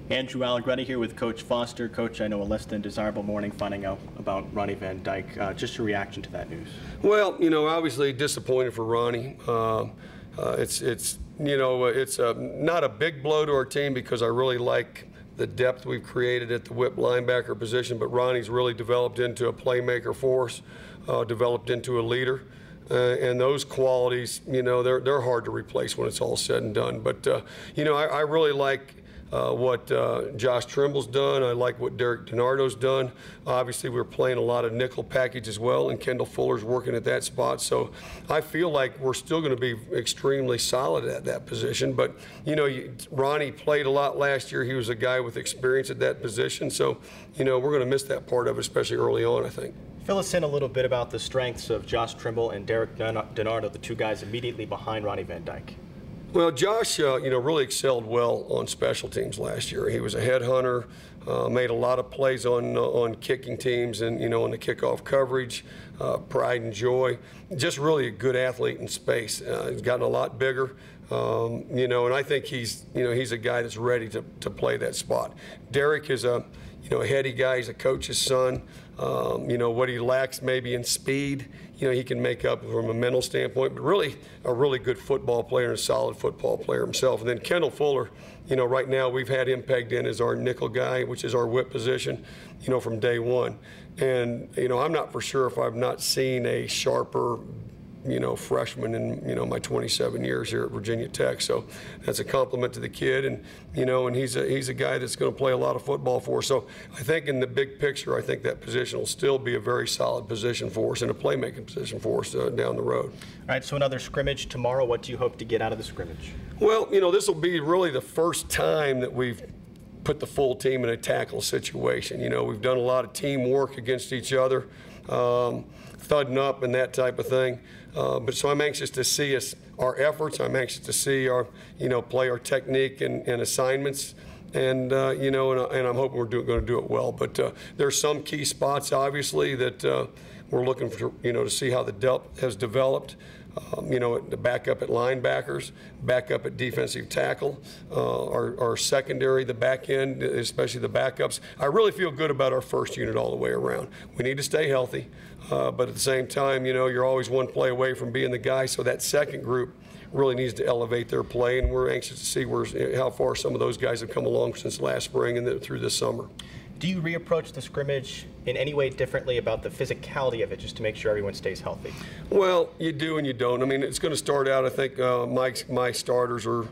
Andrew Allegretti here with Coach Foster. Coach, I know a less than desirable morning finding out about Ronnie Van Dyke. Just your reaction to that news? Well, obviously disappointed for Ronnie. It's not a big blow to our team because I really like the depth we've created at the whip linebacker position, but Ronnie's really developed into a playmaker for us, developed into a leader. And those qualities, they're hard to replace when it's all said and done. But, I really like what Josh Trimble's done. I like what DiNardo's done. Obviously, we're playing a lot of nickel package as well, and Kendall Fuller's working at that spot. So I feel like we're still going to be extremely solid at that position. But, Ronnie played a lot last year. He was a guy with experience at that position. So, we're going to miss that part of it, especially early on, I think. Fill us in a little bit about the strengths of Josh Trimble and DiNardo, the two guys immediately behind Ronnie Van Dyke. Well, Josh, really excelled well on special teams last year. He was a headhunter, made a lot of plays on kicking teams and, on the kickoff coverage, pride and joy. Just really a good athlete in space. He's gotten a lot bigger, and I think he's a guy that's ready to play that spot. Derek is a heady guy. He's a coach's son. What he lacks maybe in speed, he can make up from a mental standpoint, but really a really good football player and a solid football player himself. And then Kendall Fuller, right now we've had him pegged in as our nickel guy, which is our whip position, from day one. And, I'm not for sure if I've not seen a sharper, freshman in, my 27 years here at Virginia Tech. So that's a compliment to the kid, and, and he's a guy that's going to play a lot of football for us. So I think in the big picture, I think that position will still be a very solid position for us and a playmaking position for us down the road. All right, so another scrimmage tomorrow. What do you hope to get out of the scrimmage? Well, this will be really the first time that we've put the full team in a tackle situation. We've done a lot of teamwork against each other, thudding up and that type of thing. But so I'm anxious to see our efforts. I'm anxious to see our, play our technique and assignments. And, and I'm hoping we're going to do it well. But there's some key spots, obviously, that we're looking for, to see how the depth has developed. The backup at linebackers, backup at defensive tackle, our secondary, the back end, especially the backups. I really feel good about our first unit all the way around. We need to stay healthy, but at the same time, you're always one play away from being the guy. So that second group really needs to elevate their play, and we're anxious to see how far some of those guys have come along since last spring and through this summer. Do you reapproach the scrimmage in any way differently about the physicality of it, just to make sure everyone stays healthy? Well, you do and you don't. I mean, it's going to start out, I think my starters are,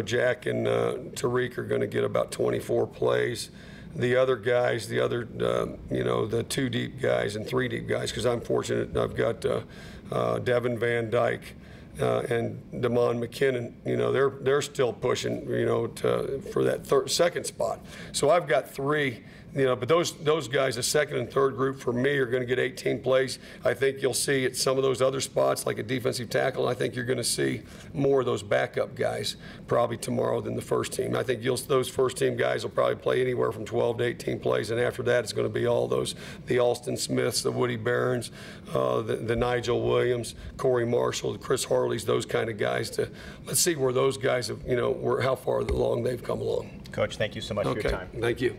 Jack and Tariq are going to get about 24 plays. The other guys, the two deep guys and three deep guys, because I'm fortunate I've got Devin Van Dyke and Damon McKinnon, they're still pushing, for that second spot. So I've got three, but those guys, the second and third group for me are going to get 18 plays. I think you'll see at some of those other spots, like a defensive tackle, I think you're going to see more of those backup guys probably tomorrow than the first team. I think those first team guys will probably play anywhere from 12 to 18 plays, and after that it's going to be all those, the Alston Smiths, the Woody Barons, the Nigel Williams, Corey Marshall, the Chris Harleys, those kind of guys. Let's see where those guys have, how far along they've come along. Coach, thank you so much for your time. Thank you.